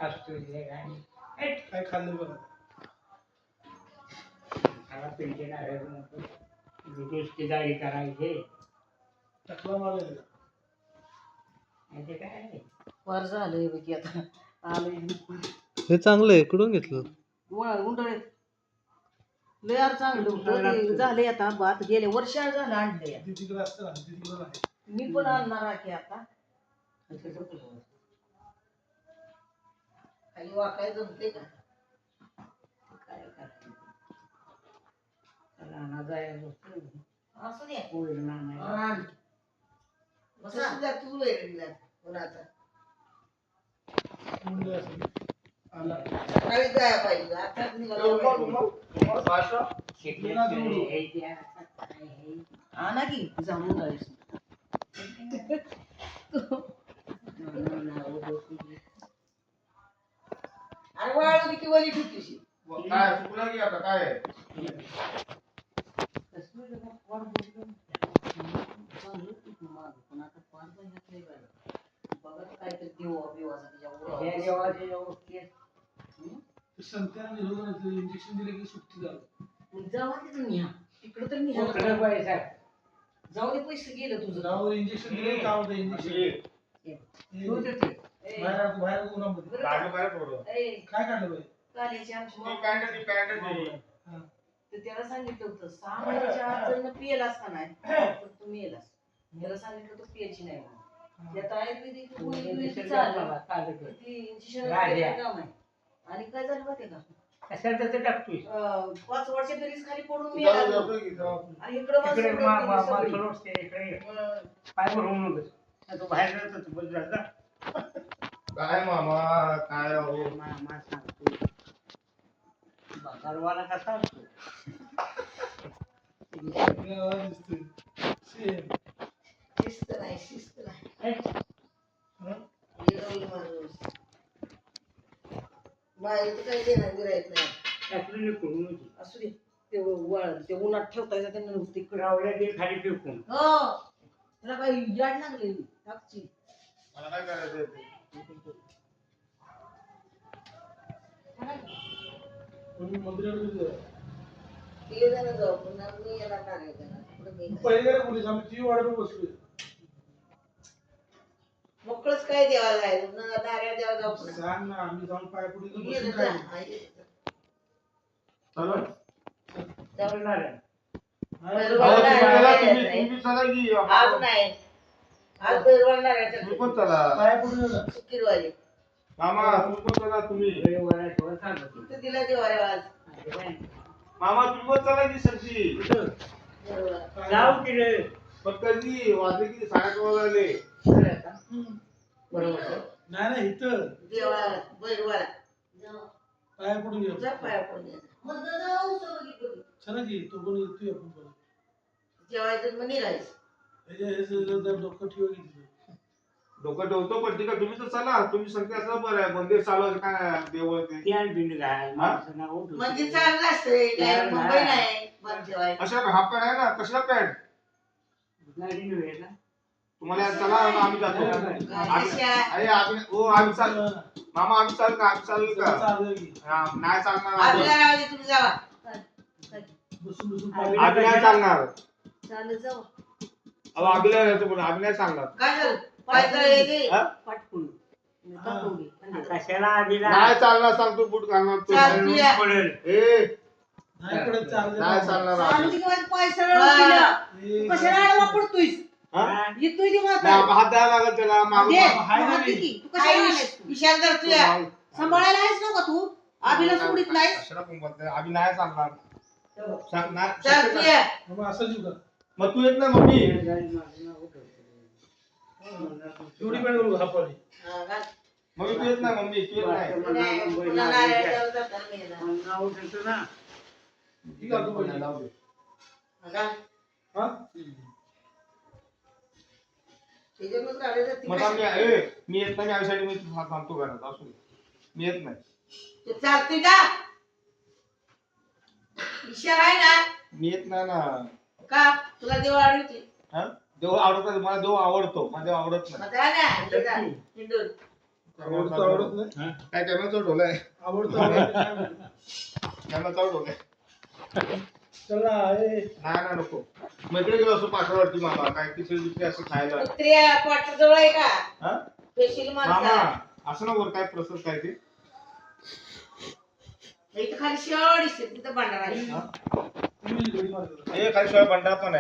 असतो काय खाल्लं बघा मला पेंशन आहे नुसती दाढी करायची टकला मारायला म्हणजे काय वर झालंय बघ आता आलोय हे चांगलं आहे कुठून घेतलं उंडळीत लय यार चांगलं होतं ते झालंय आता बात गेले वर्ष झालं आणलंय तिकडे असतं ना तिकडे आहे मी पण आणणार आहे की आता खाली वाकाय जमते का काय करायचं राणा जायला असू दे होईल नाही आण. बसा जा तू वेगळीला कोणाचा मुंडे असं आला सकाळी जायला पाहिजे आता आणा की जाऊन जायचं अरे वाळू किती वली ठेवतीशी काय चुकलं की आता काय संत्याला निरोधन इंजेक्शन दिले की सुट्टी झालं जाऊ दे तुम्ही तिकडं तर मी जाऊ दे पैसे गेलं तुझं गावावर इंजेक्शन दिले का होतं इंजेक्शन बाहेर बाहेर उन्हामध्ये लागलं काय थोडं काय काढलं बाई काल्याची आमची ती पॅन्ट तर त्याला सांगितलं होतं 6 महिन्याच्या आत जर न पियलास का नाही तर तू मेलास त्याला सांगितलं होतं पियाची नाही म्हणून त्यात आयुर्वेदिक गोळी बिळी चालली ती इंजेक्शन काम आहे आणि काय झालं माहिती का कशाला तर टाकतोय 5 वर्ष तरीच खाली पडून मेला आणि इकडे पाय भरून नव्हतं तो बाहेर जात होतो बस जाता काय मामा काय हो मामा सांगतो बघारवाला कसा असतो शिस्त नाही बाहेर तर काही देणार गिरायत नाही त्यातलं करून असू दे ते उन्हात ठेवता येतं त्यांना तिकडे रावल्या ते खाली फेकून हो त्याला काही याड लागली टाकची मला काय करायचं मंदिराकडे ये जरा जाऊ पुन्हा मी येणार नाही पुढे मी पहिले पोलीस आम्ही ती वाढत बसलोय मोकळच काय देवाला जायचं नाऱ्या देवा जाऊ पुन्हा सांग ना आम्ही जाऊन पाय पुढे ये बसून जा, काय आई. चला चालणार तुम्ही चला की आज नाही आज बैरवाल नाऱ्याच्या तुम्ही पण चला पाय पुढे किरवाली मामा तुम्ही पण चला तुम्ही तू दिला देवाला आज मामा तुम्ही पण चला की सरशी बरोबर जाऊ की रे पण कधी वाजले की 8:30 वाजले बरोबर नाही नाही इथं देवाला बैरवाला पाय पुढे घेऊ जा पाया पडून मग जाऊ सगळी चला की तो पण येतोय आपण पण जेवायचं मग निघायचं हे डोकं ठेवा की तिथं डोकं ठेवतो पण ठीक आहे तुम्ही तर चला तुम्ही सांगते असं बरं आहे मंदिर चालू आहे काय देवळ ते त्यान बिंड घाल म्हणजे चांगलं असतंय काय मुंबई नाही बंद ठेवायचं अशा हाफ पॅन्ट आहे ना कसला पॅन्ट तुम्हाला चला आम्ही जातो आम्ही चाल मामा आम्ही चाल का आम्ही चालू का चालू की नाही चालणार आपल्या रावली तुम्ही जावा बसून बसून आम्ही नाही चालणार चालत जाऊ अहो आम्ही नाही जायचं पण आम्ही नाही सांगणार काय झालं पायदळ येते हा? पटकून कशाला आधीला नाही चालणार सांगतो बूट घालणार तो. चालतोय. पडेल ए नाही पडत नाही चालणार चालू आम्ही. दे की माझं पाय सरळ केलं. तू कशाला आडवा पडतोयस हा? येतोय ती नाही, माता हात द्यावा लागेल त्याला मागून. दे, हाय ना तू मी. हाती की. तू कशाला आलायस तू? इशारा करतोय सांभाळायला आहेस ना का तू आबीला सोडित नाहीस कशाला पण बोलते? आम्ही नाही सांगणार सांग नाही. चालतोय मग असं जीव का मग तू येत नाही मम्मी एवढी पण करू हापवाली हा, घाल. मम्मी तू येत नाही मम्मी तू येत नाही नाही, पुन्हा नारळाच्या जाताना मी येणार. ना ठीक आहे तू जाऊ दे. घाल. हा त्याच्यामुळेच गाडी जाते मग कशी. मी येत नाही मी आयुष्यासाठी मी थांबतो घरात असू दे. मी येत नाही तू चालतोय का इशारा आहे ना मी येत नाही ना का तुला देव आवडते हा? देव आवडत मला देव आवडतो मला देव आवडत नाही मग जा ना, इकडे जा. हिंडून. आवडतं आवडत नाही काय कॅमेरा चौट होलाय आवडतं आवडत नाही. कॅमेरा चौट होलाय चला नाही नको मैत्री गेलो असं पाठवरती मामा काय खिचडी बिचडी असं खायला कुत्र्या पाट जवळ आहे का हा? पेशील मामा माणसं असं नको काय प्रोसेस काय ते इथं खाली शेवाळ दिसते तिथं भांडार आहे तुम्ही घडी मारतो हे खाली शिवाय बंडा पण आहे